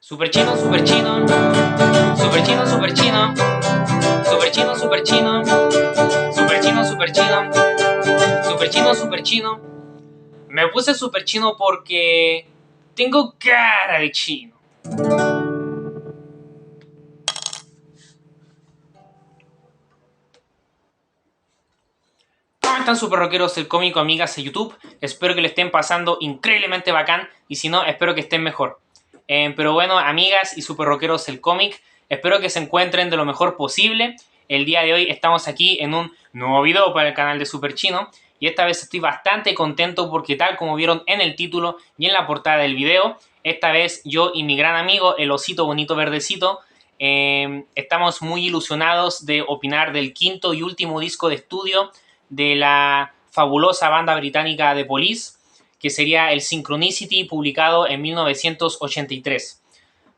Super chino, super chino, super chino, super chino, super chino, super chino, super chino, super chino, super chino, super chino. Me puse super chino porque tengo cara de chino. ¿Cómo están super rockeros del cómico, amigas de YouTube? Espero que lo estén pasando increíblemente bacán y si no, espero que estén mejor. Pero bueno, amigas y super rockeros del cómic, espero que se encuentren de lo mejor posible. El día de hoy estamos aquí en un nuevo video para el canal de Super Chino y esta vez estoy bastante contento porque tal como vieron en el título y en la portada del video, esta vez yo y mi gran amigo, el osito bonito verdecito, estamos muy ilusionados de opinar del quinto y último disco de estudio de la fabulosa banda británica The Police, que sería el Synchronicity, publicado en 1983.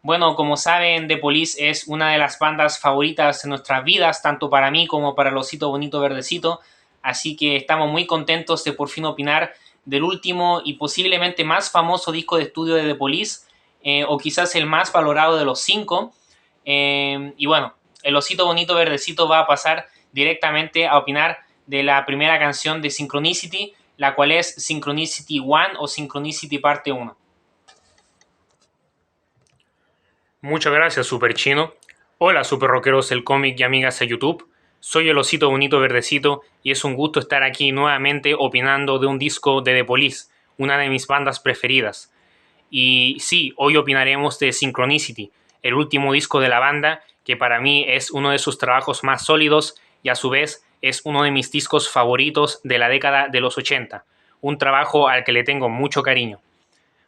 Bueno, como saben, The Police es una de las bandas favoritas de nuestras vidas, tanto para mí como para el osito bonito verdecito, así que estamos muy contentos de por fin opinar del último y posiblemente más famoso disco de estudio de The Police, o quizás el más valorado de los 5. Y bueno, el osito bonito verdecito va a pasar directamente a opinar de la primera canción de Synchronicity, la cual es Synchronicity 1 o Synchronicity parte 1. Muchas gracias, Super Chino. Hola, super rockeros del cómic y amigas de YouTube. Soy el osito bonito verdecito y es un gusto estar aquí nuevamente opinando de un disco de The Police, una de mis bandas preferidas. Y sí, hoy opinaremos de Synchronicity, el último disco de la banda, que para mí es uno de sus trabajos más sólidos y a su vez es uno de mis discos favoritos de la década de los 80, un trabajo al que le tengo mucho cariño.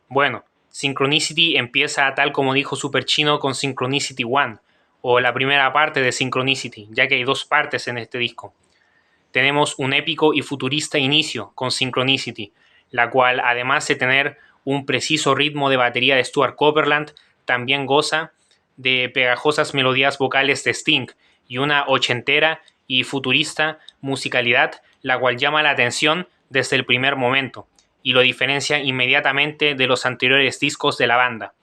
Bueno, Synchronicity empieza tal como dijo Super Chino con Synchronicity 1, o la primera parte de Synchronicity, ya que hay dos partes en este disco. Tenemos un épico y futurista inicio con Synchronicity, la cual, además de tener un preciso ritmo de batería de Stuart Copeland, también goza de pegajosas melodías vocales de Sting y una ochentera y futurista musicalidad, la cual llama la atención desde el primer momento y lo diferencia inmediatamente de los anteriores discos de la banda.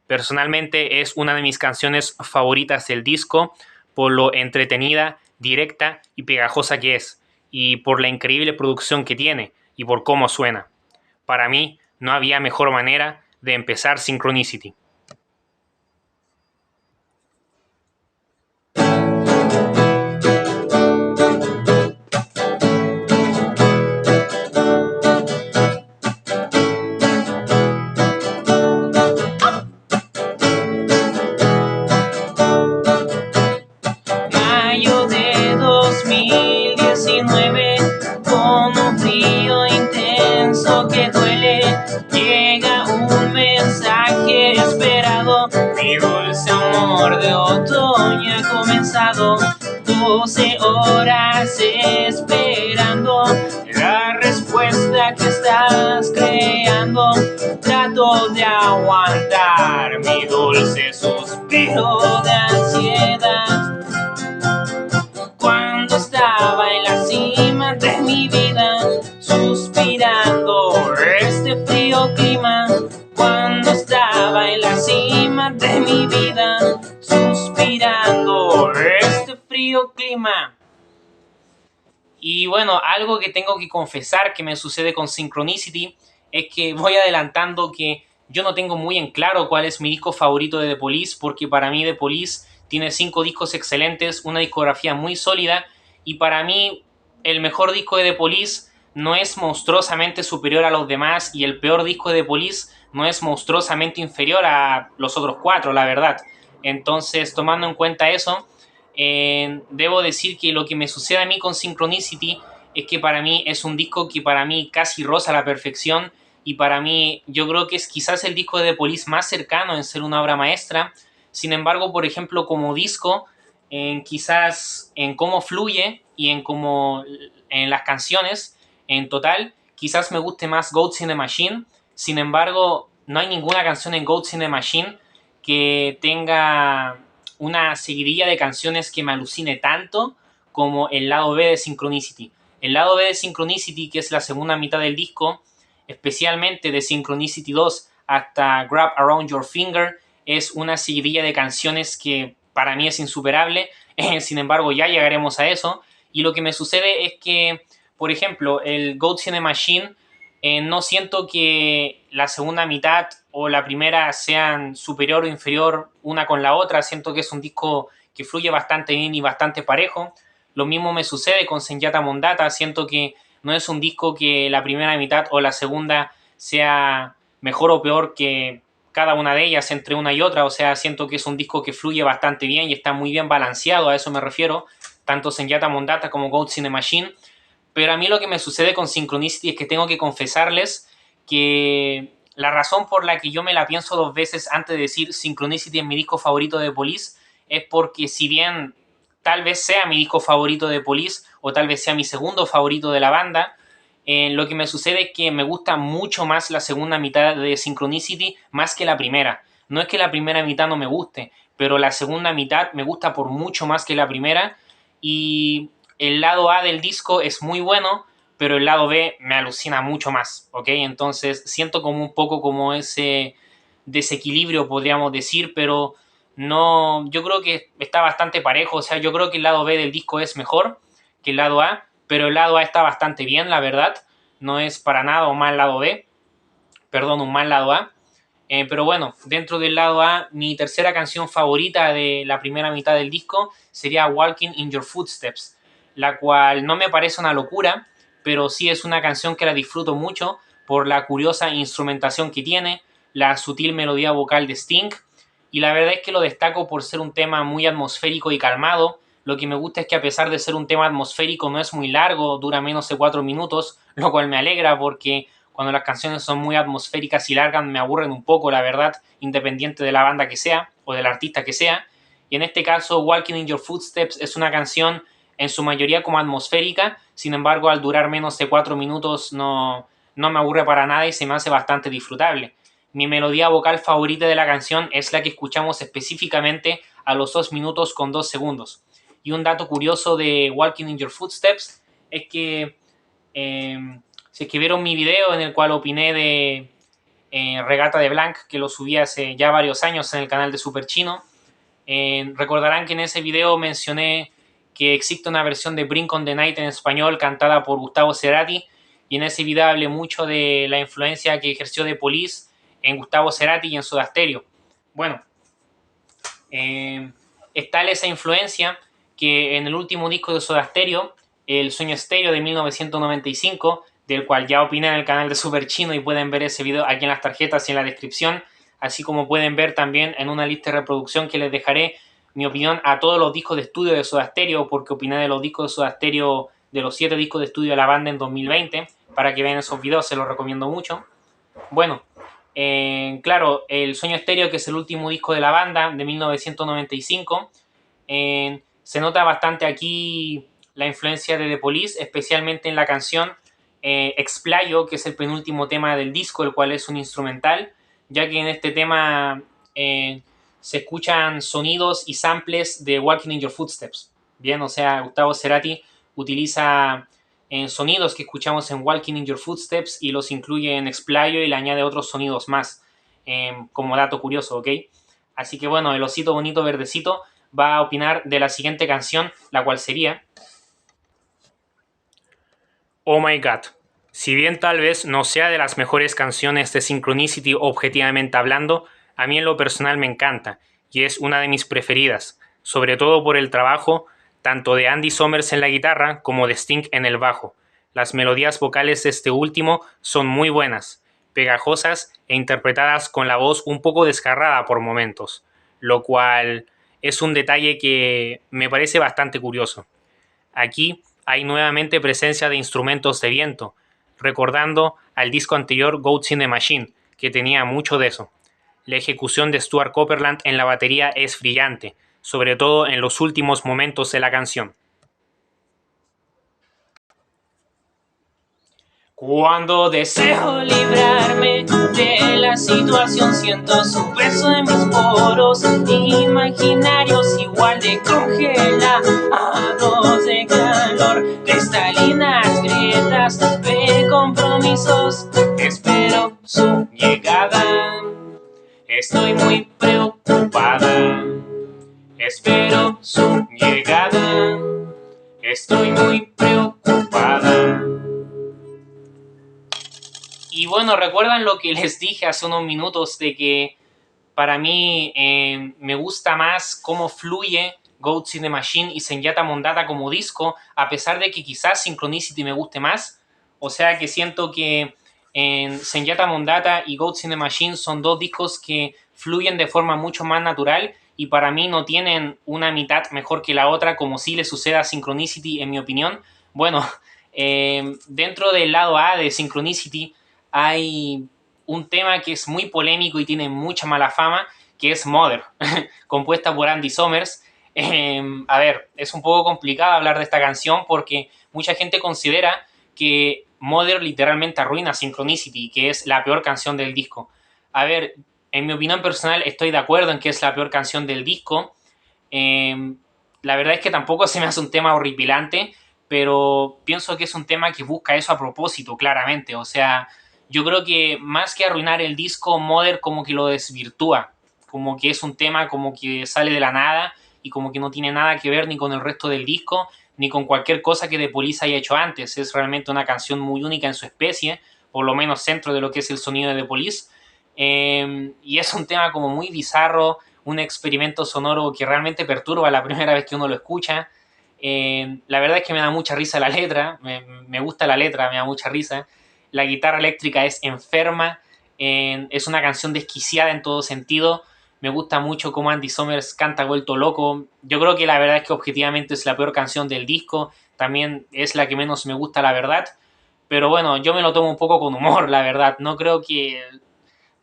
Personalmente es una de mis canciones favoritas del disco por lo entretenida, directa y pegajosa que es, y por la increíble producción que tiene y por cómo suena. Para mí no había mejor manera de empezar Synchronicity. Mayo de 2019, con un frío intenso que duele, llega un mensaje esperado. Mi dulce amor de otoño ha comenzado, 12 horas esperando la respuesta que estás creando. Trato de aguantar mi dulce suspiro de ansiedad. Cuando estaba en la cima de mi vida, suspirando este frío clima. Cuando estaba en la cima de mi vida, suspirando este frío clima. Y bueno, algo que tengo que confesar que me sucede con Synchronicity es que voy adelantando que yo no tengo muy en claro cuál es mi disco favorito de The Police, porque para mí The Police tiene 5 discos excelentes, una discografía muy sólida, y para mí el mejor disco de The Police no es monstruosamente superior a los demás, y el peor disco de The Police no es monstruosamente inferior a los otros 4, la verdad. Entonces, tomando en cuenta eso, debo decir que lo que me sucede a mí con Synchronicity es que para mí es un disco que para mí casi roza la perfección, y para mí yo creo que es quizás el disco de The Police más cercano en ser una obra maestra. Sin embargo, por ejemplo, como disco, quizás en cómo fluye y en cómo en las canciones en total, quizás me guste más Goats in the Machine. Sin embargo, no hay ninguna canción en Goats in the Machine que tenga una seguidilla de canciones que me alucine tanto como el lado B de Synchronicity. El lado B de Synchronicity, que es la segunda mitad del disco, especialmente de Synchronicity 2 hasta Grab Around Your Finger, es una seguidilla de canciones que para mí es insuperable. Sin embargo, ya llegaremos a eso. Y lo que me sucede es que, por ejemplo, el Ghost in the Machine, no siento que la segunda mitad o la primera sean superior o inferior una con la otra. Siento que es un disco que fluye bastante bien y bastante parejo. Lo mismo me sucede con Senjata Mondata. Siento que no es un disco que la primera mitad o la segunda sea mejor o peor que cada una de ellas entre una y otra. O sea, siento que es un disco que fluye bastante bien y está muy bien balanceado, a eso me refiero, tanto Senjata Mondata como Ghost in the Machine. Pero a mí lo que me sucede con Synchronicity es que tengo que confesarles que la razón por la que yo me la pienso dos veces antes de decir Synchronicity es mi disco favorito de Police es porque, si bien tal vez sea mi disco favorito de Police o tal vez sea mi segundo favorito de la banda, lo que me sucede es que me gusta mucho más la segunda mitad de Synchronicity más que la primera. No es que la primera mitad no me guste, pero la segunda mitad me gusta por mucho más que la primera. Y el lado A del disco es muy bueno, pero el lado B me alucina mucho más, ¿ok? Entonces siento como un poco como ese desequilibrio, podríamos decir, pero no, yo creo que está bastante parejo. O sea, yo creo que el lado B del disco es mejor que el lado A, pero el lado A está bastante bien, la verdad. No es para nada un mal lado B, perdón, un mal lado A. Pero bueno, dentro del lado A, mi tercera canción favorita de la primera mitad del disco sería Walking in Your Footsteps, la cual no me parece una locura, pero sí es una canción que la disfruto mucho por la curiosa instrumentación que tiene, la sutil melodía vocal de Sting, y la verdad es que lo destaco por ser un tema muy atmosférico y calmado. Lo que me gusta es que, a pesar de ser un tema atmosférico, no es muy largo, dura menos de 4 minutos, lo cual me alegra porque cuando las canciones son muy atmosféricas y largas me aburren un poco, la verdad, independiente de la banda que sea o del artista que sea. Y en este caso, Walking in Your Footsteps es una canción en su mayoría como atmosférica, sin embargo, al durar menos de 4 minutos no me aburre para nada y se me hace bastante disfrutable. Mi melodía vocal favorita de la canción es la que escuchamos específicamente a los 2 minutos con 2 segundos. Y un dato curioso de Walking in Your Footsteps es que si es que vieron mi video en el cual opiné de Regata de Blanc, que lo subí hace ya varios años en el canal de Super Chino, recordarán que en ese video mencioné que existe una versión de Blink on the Night en español cantada por Gustavo Cerati, y en ese video hablé mucho de la influencia que ejerció The Police en Gustavo Cerati y en Soda Stereo. Bueno, es tal esa influencia que en el último disco de Soda Stereo, El Sueño Estéreo de 1995, del cual ya opiné en el canal de Super Chino y pueden ver ese video aquí en las tarjetas y en la descripción, así como pueden ver también en una lista de reproducción que les dejaré mi opinión a todos los discos de estudio de Soda Stereo, porque opiné de los discos de Soda Stereo, de los 7 discos de estudio de la banda en 2020, para que vean esos videos, se los recomiendo mucho. Bueno, claro, El Sueño Estéreo, que es el último disco de la banda de 1995, se nota bastante aquí la influencia de The Police, especialmente en la canción Explayo, que es el penúltimo tema del disco, el cual es un instrumental, ya que en este tema se escuchan sonidos y samples de Walking in Your Footsteps. Bien, o sea, Gustavo Cerati utiliza sonidos que escuchamos en Walking in Your Footsteps y los incluye en Explayo y le añade otros sonidos más, como dato curioso, ¿ok? Así que bueno, el osito bonito verdecito va a opinar de la siguiente canción, la cual sería Oh My God. Si bien tal vez no sea de las mejores canciones de Synchronicity objetivamente hablando, a mí en lo personal me encanta y es una de mis preferidas, sobre todo por el trabajo tanto de Andy Summers en la guitarra como de Sting en el bajo. Las melodías vocales de este último son muy buenas, pegajosas e interpretadas con la voz un poco desgarrada por momentos, lo cual es un detalle que me parece bastante curioso. Aquí hay nuevamente presencia de instrumentos de viento, recordando al disco anterior Ghost in the Machine, que tenía mucho de eso. La ejecución de Stuart Copeland en la batería es brillante, sobre todo en los últimos momentos de la canción. Cuando deseo librarme de la situación, siento su peso en mis poros imaginarios, igual de congelados de calor, cristalinas grietas de compromisos. Espero su llegada. Estoy muy preocupado preocupada. Espero su llegada. Estoy muy preocupada. Y bueno, ¿recuerdan lo que les dije hace unos minutos de que para mí me gusta más cómo fluye Goats in the Machine y Zenyatta Mondatta como disco, a pesar de que quizás Synchronicity me guste más? O sea que siento que Zenyatta Mondatta y Goats in the Machine son dos discos que fluyen de forma mucho más natural y para mí no tienen una mitad mejor que la otra, como sí le sucede a Synchronicity en mi opinión. Bueno, dentro del lado A de Synchronicity hay un tema que es muy polémico y tiene mucha mala fama, que es Mother, compuesta por Andy Summers. A ver, es un poco complicado hablar de esta canción porque mucha gente considera que Mother literalmente arruina Synchronicity, que es la peor canción del disco. A ver, en mi opinión personal estoy de acuerdo en que es la peor canción del disco. La verdad es que tampoco se me hace un tema horripilante, pero pienso que es un tema que busca eso a propósito, claramente. O sea, yo creo que más que arruinar el disco, Mother como que lo desvirtúa, como que es un tema como que sale de la nada y como que no tiene nada que ver ni con el resto del disco, ni con cualquier cosa que The Police haya hecho antes. Es realmente una canción muy única en su especie, por lo menos dentro de lo que es el sonido de The Police. Y es un tema como muy bizarro, un experimento sonoro que realmente perturba la primera vez que uno lo escucha. La verdad es que me da mucha risa la letra, me gusta la letra, me da mucha risa. La guitarra eléctrica es enferma, es una canción desquiciada en todo sentido. Me gusta mucho cómo Andy Summers canta vuelto loco. Yo creo que la verdad es que objetivamente es la peor canción del disco. También es la que menos me gusta, la verdad. Pero bueno, yo me lo tomo un poco con humor, la verdad. No creo que...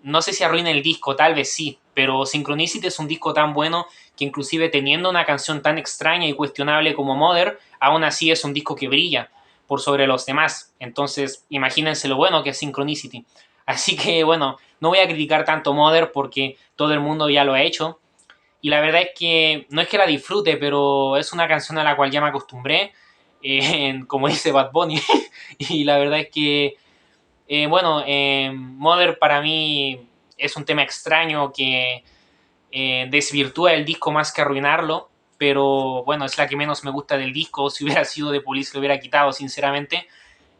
No sé si arruina el disco, tal vez sí. Pero Synchronicity es un disco tan bueno que inclusive teniendo una canción tan extraña y cuestionable como Mother, aún así es un disco que brilla por sobre los demás. Entonces, imagínense lo bueno que es Synchronicity. Así que, bueno, no voy a criticar tanto Mother porque todo el mundo ya lo ha hecho. Y la verdad es que no es que la disfrute, pero es una canción a la cual ya me acostumbré, como dice Bad Bunny. Y la verdad es que, bueno, Mother para mí es un tema extraño que desvirtúa el disco más que arruinarlo. Pero bueno, es la que menos me gusta del disco. Si hubiera sido de Police lo hubiera quitado, sinceramente.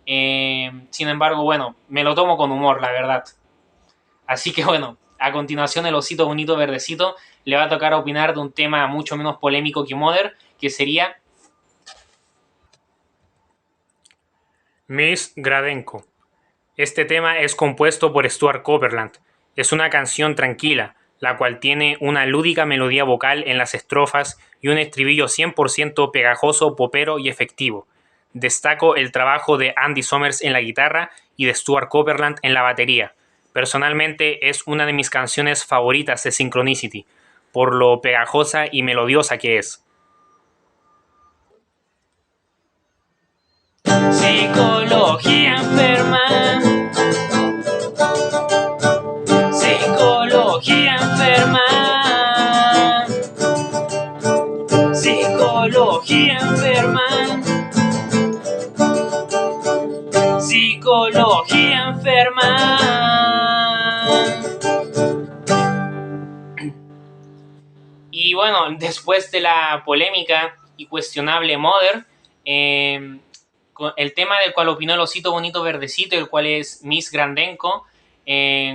Sin embargo, bueno, me lo tomo con humor, la verdad. Así que bueno, a continuación el osito bonito verdecito le va a tocar opinar de un tema mucho menos polémico que Mother, que sería Miss Gradenko. Este tema es compuesto por Stuart Copeland. Es una canción tranquila, la cual tiene una lúdica melodía vocal en las estrofas y un estribillo 100% pegajoso, popero y efectivo. Destaco el trabajo de Andy Summers en la guitarra y de Stuart Copeland en la batería. Personalmente es una de mis canciones favoritas de Synchronicity, por lo pegajosa y melodiosa que es. Psicología enferma. Psicología enferma. Psicología enferma. Psicología enferma. Y bueno, después de la polémica y cuestionable Mother, el tema del cual opinó el osito bonito verdecito, el cual es Miss Gradenko,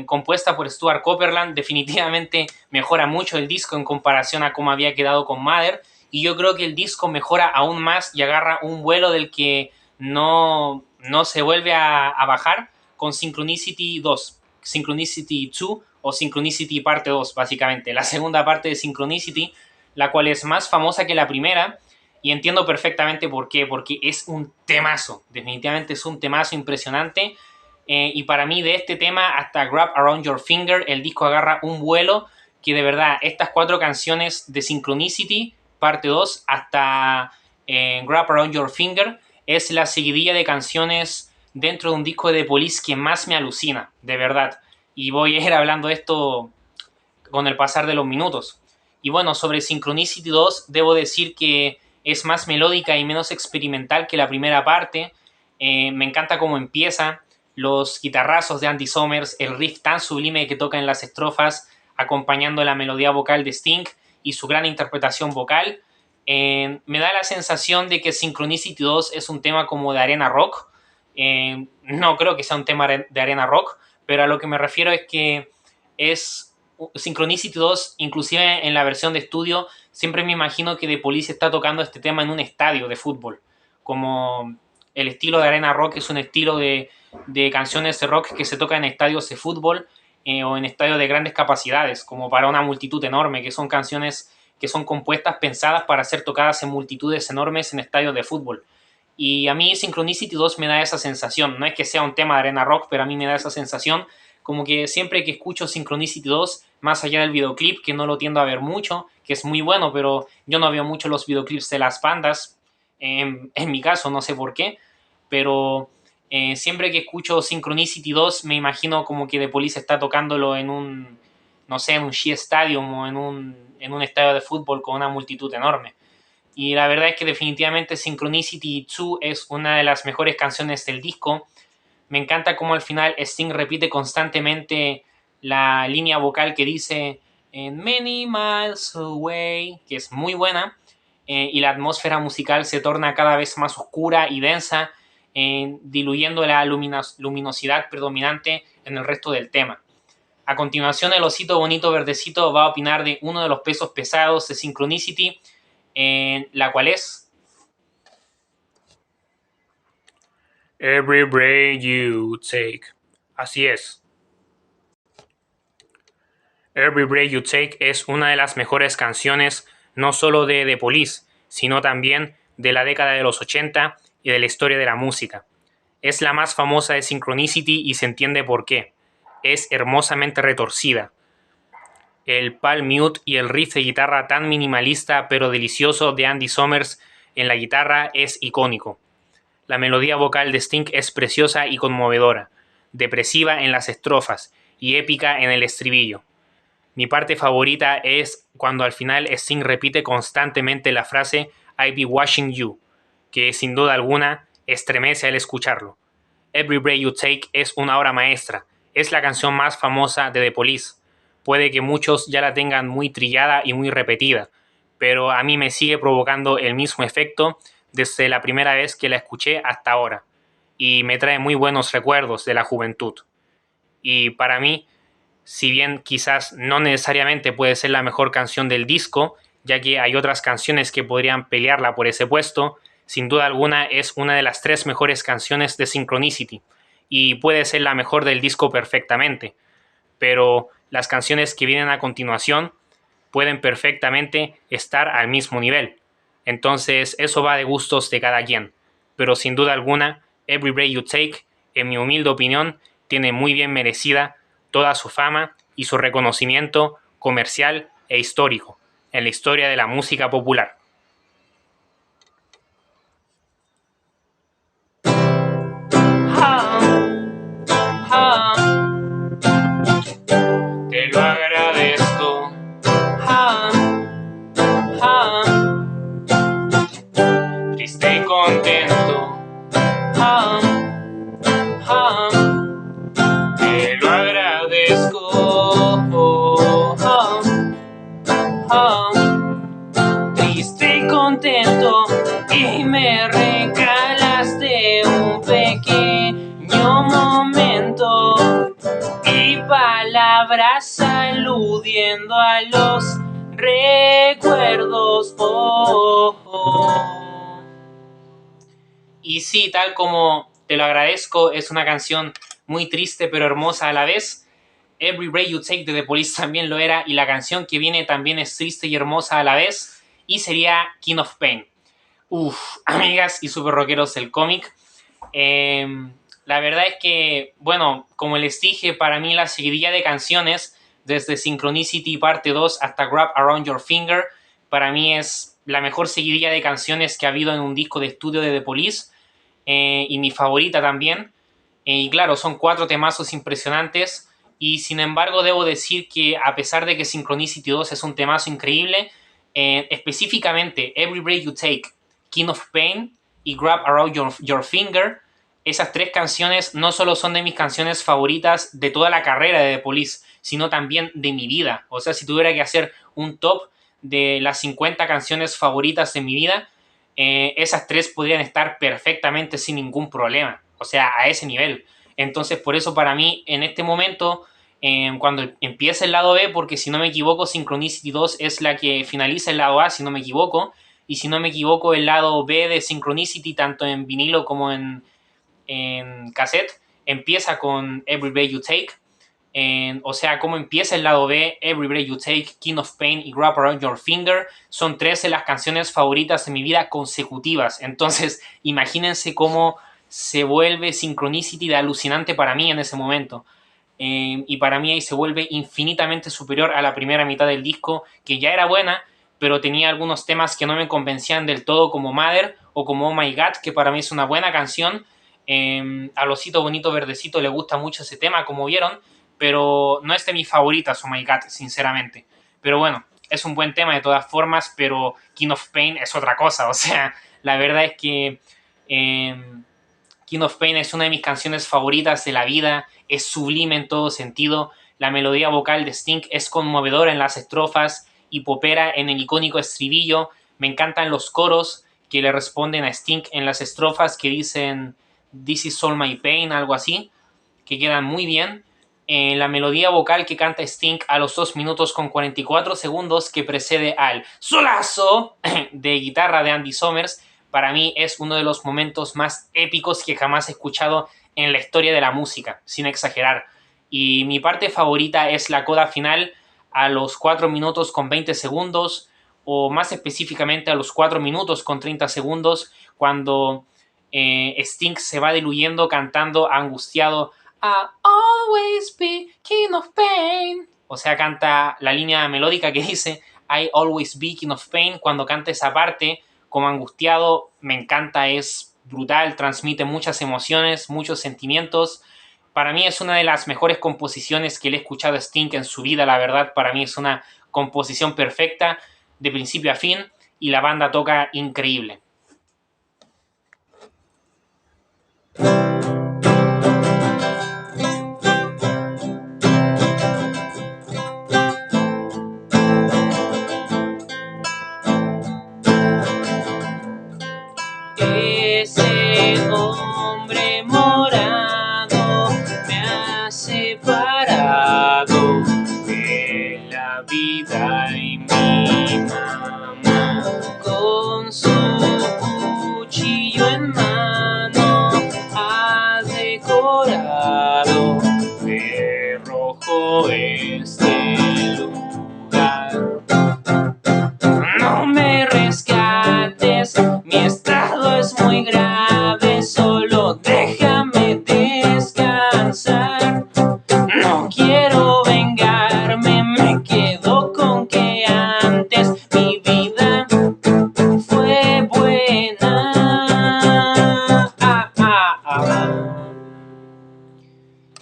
compuesta por Stuart Copeland, definitivamente mejora mucho el disco en comparación a cómo había quedado con Mother, y yo creo que el disco mejora aún más y agarra un vuelo del que no se vuelve a bajar con Synchronicity 2, Synchronicity 2 o Synchronicity parte 2, básicamente, la segunda parte de Synchronicity, la cual es más famosa que la primera. Y entiendo perfectamente por qué, porque es un temazo, definitivamente es un temazo impresionante. Y para mí de este tema hasta Grab Around Your Finger, el disco agarra un vuelo que de verdad, estas 4 canciones de Synchronicity, parte 2, hasta Grab Around Your Finger, es la seguidilla de canciones dentro de un disco de The Police que más me alucina, de verdad. Y voy a ir hablando de esto con el pasar de los minutos. Y bueno, sobre Synchronicity 2, debo decir que es más melódica y menos experimental que la primera parte. Me encanta cómo empieza, los guitarrazos de Andy Summers, el riff tan sublime que toca en las estrofas, acompañando la melodía vocal de Sting y su gran interpretación vocal. Me da la sensación de que Synchronicity 2 es un tema como de arena rock. No creo que sea un tema de arena rock, pero a lo que me refiero es que es Synchronicity 2, inclusive en la versión de estudio, siempre me imagino que The Police está tocando este tema en un estadio de fútbol. Como el estilo de arena rock es un estilo de canciones de rock que se toca en estadios de fútbol o en estadios de grandes capacidades, como para una multitud enorme, que son canciones que son compuestas, pensadas para ser tocadas en multitudes enormes en estadios de fútbol. Y a mí Synchronicity 2 me da esa sensación. No es que sea un tema de arena rock, pero a mí me da esa sensación como que siempre que escucho Synchronicity 2, más allá del videoclip, que no lo tiendo a ver mucho, que es muy bueno, pero yo no veo mucho los videoclips de las bandas, en mi caso, no sé por qué, pero siempre que escucho Synchronicity 2 me imagino como que The Police está tocándolo en un, no sé, en un Shea Stadium o en un estadio de fútbol con una multitud enorme. Y la verdad es que definitivamente Synchronicity 2 es una de las mejores canciones del disco. Me encanta cómo al final Sting repite constantemente la línea vocal que dice "And many miles away", que es muy buena, y la atmósfera musical se torna cada vez más oscura y densa, diluyendo la luminosidad predominante en el resto del tema. A continuación, el osito bonito verdecito va a opinar de uno de los pesos pesados de Synchronicity, la cual es Every Breath You Take. Así es. Every Breath You Take es una de las mejores canciones no solo de The Police, sino también de la década de los 80 y de la historia de la música. Es la más famosa de Synchronicity y se entiende por qué. Es hermosamente retorcida. El palm mute y el riff de guitarra tan minimalista pero delicioso de Andy Summers en la guitarra es icónico. La melodía vocal de Sting es preciosa y conmovedora, depresiva en las estrofas y épica en el estribillo. Mi parte favorita es cuando al final Sting repite constantemente la frase "I be watching you", que sin duda alguna estremece al escucharlo. Every Breath You Take es una obra maestra, es la canción más famosa de The Police. Puede que muchos ya la tengan muy trillada y muy repetida, pero a mí me sigue provocando el mismo efecto desde la primera vez que la escuché hasta ahora, y me trae muy buenos recuerdos de la juventud. Y para mí, si bien quizás no necesariamente puede ser la mejor canción del disco, ya que hay otras canciones que podrían pelearla por ese puesto, sin duda alguna es una de las 3 mejores canciones de Synchronicity, y puede ser la mejor del disco perfectamente, pero las canciones que vienen a continuación pueden perfectamente estar al mismo nivel. Entonces eso va de gustos de cada quien, pero sin duda alguna, Every Breath You Take, en mi humilde opinión, tiene muy bien merecida toda su fama y su reconocimiento comercial e histórico en la historia de la música popular. Te lo agradezco. Triste y contento. Te lo agradezco. Triste y contento. Y me regalaste un pequeño momento y palabras aludiendo a los recuerdos. Y sí, tal como Te lo agradezco, es una canción muy triste pero hermosa a la vez. Every Breath You Take de The Police también lo era, y la canción que viene también es triste y hermosa a la vez, y sería King of Pain. Amigas y super rockeros del cómic, la verdad es que, bueno, como les dije, para mí la seguidilla de canciones, desde Synchronicity parte 2 hasta Wrap Around Your Finger, para mí es la mejor seguidilla de canciones que ha habido en un disco de estudio de The Police, y mi favorita también. Y claro, son 4 temazos impresionantes, y sin embargo debo decir que a pesar de que Synchronicity 2 es un temazo increíble, específicamente Every Breath You Take, King of Pain y Grab Around Your Finger esas tres canciones no solo son de mis canciones favoritas de toda la carrera de The Police, sino también de mi vida. O sea, si tuviera que hacer un top de las 50 canciones favoritas de mi vida, esas tres podrían estar perfectamente sin ningún problema. O sea, a ese nivel. Entonces, por eso para mí, en este momento, cuando empieza el lado B, porque si no me equivoco, Synchronicity 2 es la que finaliza el lado A, si no me equivoco. Y si no me equivoco, el lado B de Synchronicity, tanto en vinilo como en cassette, empieza con Every Breath You Take. O sea, cómo empieza el lado B, Every Breath You Take, King of Pain y Wrap Around Your Finger, son 13 las canciones favoritas de mi vida consecutivas. Entonces, imagínense cómo se vuelve Synchronicity de alucinante para mí en ese momento. Y para mí ahí se vuelve infinitamente superior a la primera mitad del disco, que ya era buena, pero tenía algunos temas que no me convencían del todo, como Mother o como Oh My God, que para mí es una buena canción. A Losito Bonito Verdecito le gusta mucho ese tema, como vieron, pero no es de mis favoritas, Oh My God, sinceramente. Pero bueno, es un buen tema de todas formas, pero King of Pain es otra cosa. O sea, la verdad es que King of Pain es una de mis canciones favoritas de la vida, es sublime en todo sentido. La melodía vocal de Sting es conmovedora en las estrofas y popera en el icónico estribillo. Me encantan los coros que le responden a Sting en las estrofas que dicen This is all my pain, algo así, que quedan muy bien. La melodía vocal que canta Sting a los 2 minutos con 44 segundos que precede al solazo de guitarra de Andy Summers, para mí es uno de los momentos más épicos que jamás he escuchado en la historia de la música, sin exagerar. Y mi parte favorita es la coda final a los 4 minutos con 20 segundos, o más específicamente a los 4 minutos con 30 segundos, cuando Sting se va diluyendo cantando angustiado I'll always be king of pain. O sea, canta la línea melódica que dice I always be king of pain. Cuando canta esa parte como angustiado, me encanta, es brutal, transmite muchas emociones, muchos sentimientos. Para mí es una de las mejores composiciones que le he escuchado a Sting en su vida, la verdad. Para mí es una composición perfecta de principio a fin y la banda toca increíble. Ese hombre morado me ha separado de la vida y mi mamá. Con su cuchillo en mano ha decorado de rojo este lugar. No me rescates, mi estado es muy grave, solo déjame descansar. No quiero vengarme, me quedo con que antes mi vida fue buena.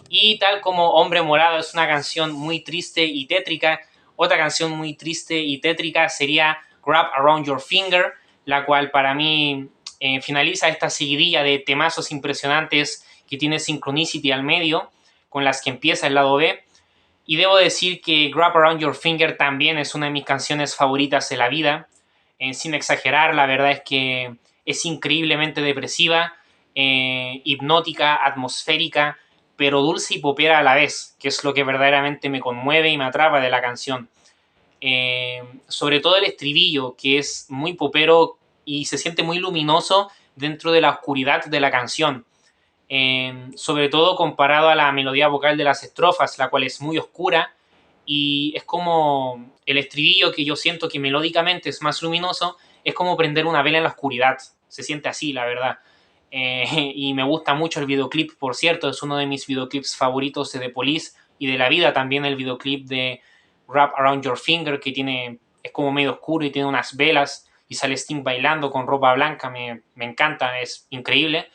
Y tal como Hombre Morado es una canción muy triste y tétrica, otra canción muy triste y tétrica sería Wrap Around Your Finger, la cual para mí finaliza esta seguidilla de temazos impresionantes que tiene Synchronicity al medio, con las que empieza el lado B. Y debo decir que Wrap Around Your Finger también es una de mis canciones favoritas de la vida. Sin exagerar, la verdad es que es increíblemente depresiva, hipnótica, atmosférica, pero dulce y popera a la vez, que es lo que verdaderamente me conmueve y me atrapa de la canción. Sobre todo el estribillo, que es muy popero y se siente muy luminoso dentro de la oscuridad de la canción. Sobre todo comparado a la melodía vocal de las estrofas, la cual es muy oscura, y es como el estribillo, que yo siento que melódicamente es más luminoso, es como prender una vela en la oscuridad. Se siente así, la verdad. Y me gusta mucho el videoclip, por cierto, es uno de mis videoclips favoritos de The Police y de la vida también, el videoclip de Wrap Around Your Finger, que es como medio oscuro y tiene unas velas y sale Sting bailando con ropa blanca, me encanta, es increíble.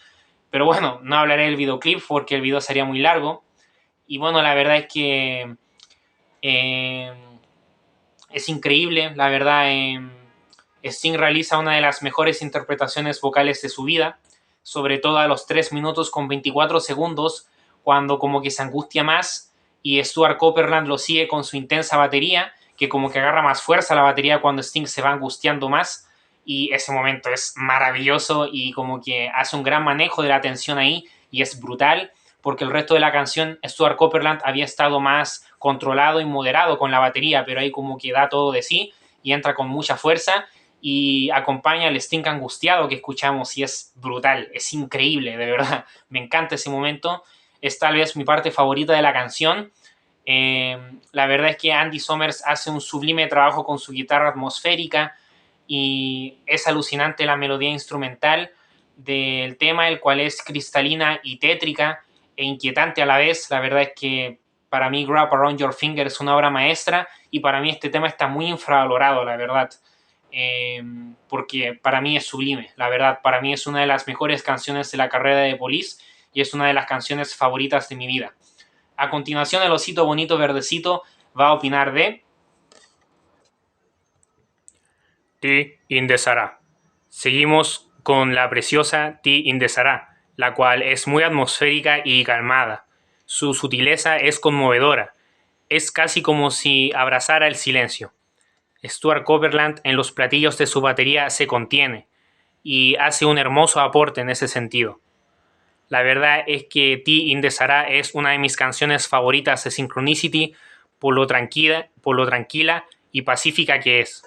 Pero bueno, no hablaré del videoclip porque el video sería muy largo. Y bueno, la verdad es que eh, es increíble, la verdad. Sting realiza una de las mejores interpretaciones vocales de su vida, sobre todo a los 3 minutos con 24 segundos, cuando como que se angustia más y Stuart Copeland lo sigue con su intensa batería, que como que agarra más fuerza la batería cuando Sting se va angustiando más, y ese momento es maravilloso y como que hace un gran manejo de la tensión ahí y es brutal, porque el resto de la canción Stuart Copeland había estado más controlado y moderado con la batería, pero ahí como que da todo de sí y entra con mucha fuerza y acompaña al Sting angustiado que escuchamos y es brutal, es increíble, de verdad, me encanta ese momento, es tal vez mi parte favorita de la canción. La verdad es que Andy Summers hace un sublime trabajo con su guitarra atmosférica y es alucinante la melodía instrumental del tema, el cual es cristalina y tétrica e inquietante a la vez. La verdad es que para mí Wrap Around Your Finger es una obra maestra y para mí este tema está muy infravalorado, la verdad. Porque para mí es sublime, la verdad. Para mí es una de las mejores canciones de la carrera de Police y es una de las canciones favoritas de mi vida. A continuación, el osito bonito verdecito va a opinar de Tea in the Sarah. Seguimos con la preciosa Tea in the Sarah, la cual es muy atmosférica y calmada. Su sutileza es conmovedora. Es casi como si abrazara el silencio. Stuart Copeland en los platillos de su batería se contiene y hace un hermoso aporte en ese sentido. La verdad es que Tea in the Sarah es una de mis canciones favoritas de Synchronicity por lo tranquila y pacífica que es.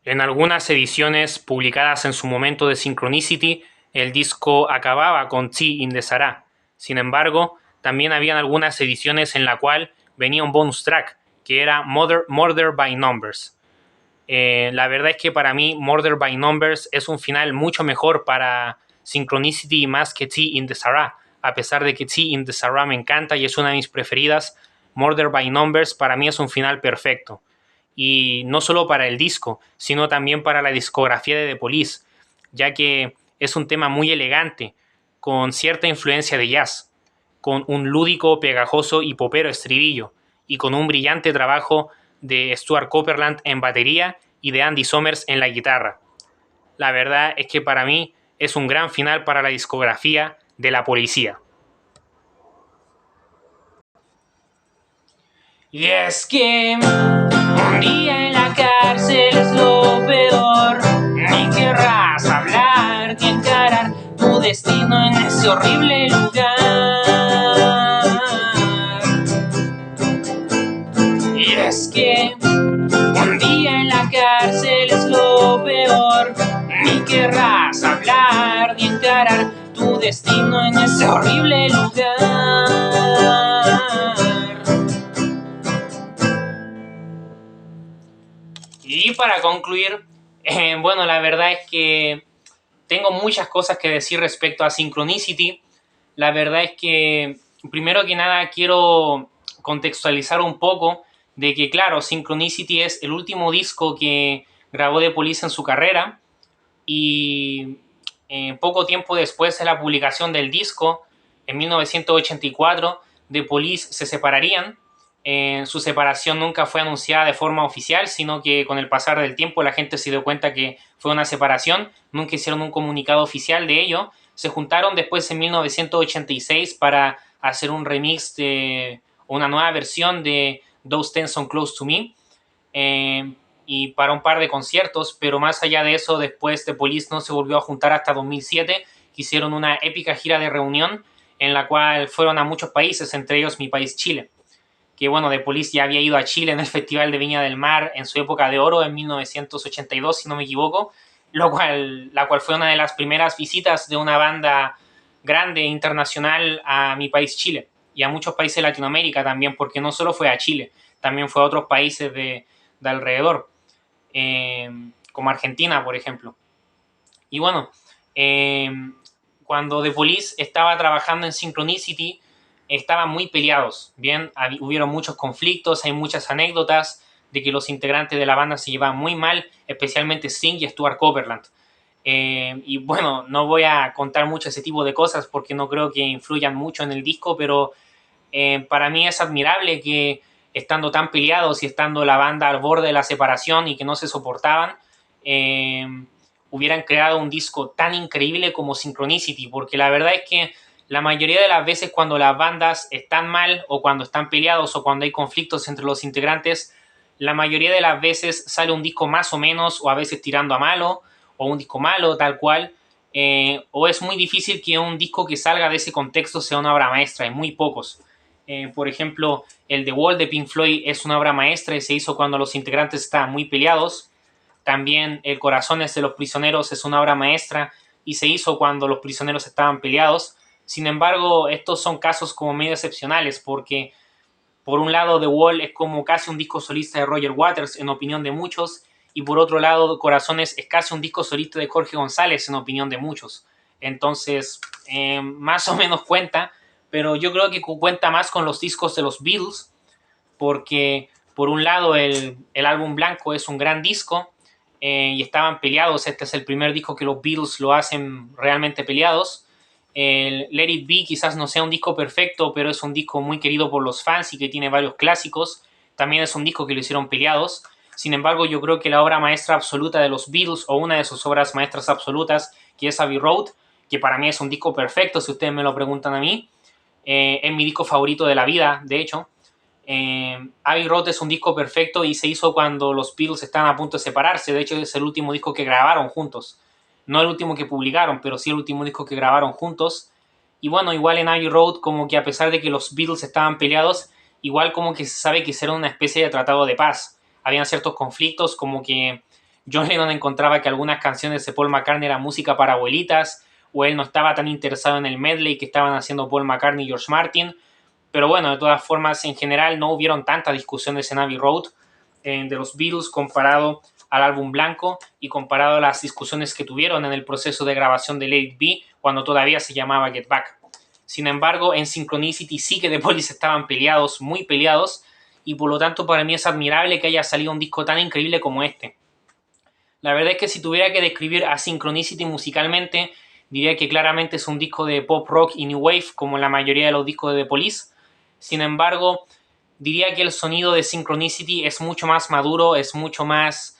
En algunas ediciones publicadas en su momento de Synchronicity, el disco acababa con Tea in the Sarah. Sin embargo, también habían algunas ediciones en la cual venía un bonus track, que era Murder by Numbers. La verdad es que para mí Murder by Numbers es un final mucho mejor para Synchronicity más que Tea in the Sarah. A pesar de que Tea in the Sarah me encanta y es una de mis preferidas, Murder by Numbers para mí es un final perfecto. Y no solo para el disco, sino también para la discografía de The Police, ya que es un tema muy elegante, con cierta influencia de jazz, con un lúdico, pegajoso y popero estribillo, y con un brillante trabajo de Stuart Copeland en batería y de Andy Summers en la guitarra. La verdad es que para mí es un gran final para la discografía de La Policía. Y es que un día en la cárcel es lo peor, ni querrás hablar ni encarar tu destino en ese horrible lugar. Y es que un día en la cárcel es lo peor, ni querrás hablar ni encarar tu destino en ese horrible lugar. Y para concluir, bueno, la verdad es que tengo muchas cosas que decir respecto a Synchronicity. La verdad es que, primero que nada, quiero contextualizar un poco de que, claro, Synchronicity es el último disco que grabó The Police en su carrera y poco tiempo después de la publicación del disco, en 1984, The Police se separarían. Su separación nunca fue anunciada de forma oficial, sino que con el pasar del tiempo la gente se dio cuenta que fue una separación, nunca hicieron un comunicado oficial de ello. Se juntaron después en 1986 para hacer un remix de una nueva versión de Those Ten So Close to Me, y para un par de conciertos, pero más allá de eso, después The Police no se volvió a juntar hasta 2007, que hicieron una épica gira de reunión en la cual fueron a muchos países, entre ellos mi país Chile. Que bueno, The Police ya había ido a Chile en el Festival de Viña del Mar en su época de oro en 1982, si no me equivoco, la cual fue una de las primeras visitas de una banda grande internacional a mi país Chile y a muchos países de Latinoamérica también, porque no solo fue a Chile, también fue a otros países de alrededor, como Argentina, por ejemplo. Y bueno, cuando The Police estaba trabajando en Synchronicity, estaban muy peleados, ¿bien? Hubieron muchos conflictos, hay muchas anécdotas de que los integrantes de la banda se llevaban muy mal, especialmente Sting y Stuart Copeland. Y bueno, no voy a contar mucho ese tipo de cosas porque no creo que influyan mucho en el disco, pero para mí es admirable que estando tan peleados y estando la banda al borde de la separación y que no se soportaban, hubieran creado un disco tan increíble como Synchronicity, porque la verdad es que la mayoría de las veces cuando las bandas están mal o cuando están peleados o cuando hay conflictos entre los integrantes, la mayoría de las veces sale un disco más o menos o a veces tirando a malo o un disco malo tal cual, o es muy difícil que un disco que salga de ese contexto sea una obra maestra, hay muy pocos. Por ejemplo, el The Wall de Pink Floyd es una obra maestra y se hizo cuando los integrantes estaban muy peleados. También El Corazones de los Prisioneros es una obra maestra y se hizo cuando los prisioneros estaban peleados. Sin embargo, estos son casos como medio excepcionales porque por un lado The Wall es como casi un disco solista de Roger Waters en opinión de muchos y por otro lado Corazones es casi un disco solista de Jorge González en opinión de muchos. Entonces, más o menos cuenta, pero yo creo que cuenta más con los discos de los Beatles porque por un lado el álbum blanco es un gran disco y estaban peleados. Este es el primer disco que los Beatles lo hacen realmente peleados. El Let It Be quizás no sea un disco perfecto, pero es un disco muy querido por los fans y que tiene varios clásicos. También es un disco que lo hicieron peleados. Sin embargo, yo creo que la obra maestra absoluta de los Beatles, o una de sus obras maestras absolutas, que es Abbey Road, que para mí es un disco perfecto, si ustedes me lo preguntan a mí, es mi disco favorito de la vida, de hecho. Abbey Road es un disco perfecto y se hizo cuando los Beatles estaban a punto de separarse. De hecho, es el último disco que grabaron juntos. No el último que publicaron, pero sí el último disco que grabaron juntos. Y bueno, igual en Abbey Road, como que a pesar de que los Beatles estaban peleados, igual como que se sabe que hicieron una especie de tratado de paz. Habían ciertos conflictos, como que John Lennon encontraba que algunas canciones de Paul McCartney eran música para abuelitas, o él no estaba tan interesado en el medley que estaban haciendo Paul McCartney y George Martin. Pero bueno, de todas formas, en general no hubieron tantas discusiones en Abbey Road de los Beatles comparado al álbum blanco y comparado a las discusiones que tuvieron en el proceso de grabación de Let It Be cuando todavía se llamaba Get Back. Sin embargo, en Synchronicity sí que The Police estaban peleados, muy peleados, y por lo tanto para mí es admirable que haya salido un disco tan increíble como este. La verdad es que si tuviera que describir a Synchronicity musicalmente, diría que claramente es un disco de pop rock y new wave como la mayoría de los discos de The Police. Sin embargo, diría que el sonido de Synchronicity es mucho más maduro, es mucho más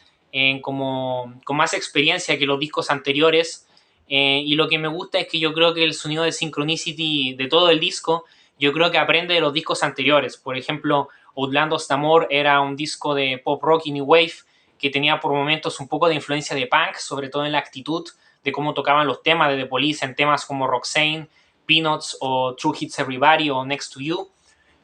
con más experiencia que los discos anteriores. Y lo que me gusta es que yo creo que el sonido de Synchronicity de todo el disco, yo creo que aprende de los discos anteriores. Por ejemplo, Outlandos Amor era un disco de pop rock y new wave que tenía por momentos un poco de influencia de punk, sobre todo en la actitud de cómo tocaban los temas de The Police en temas como Roxanne, Peanuts o True Hits Everybody o Next to You.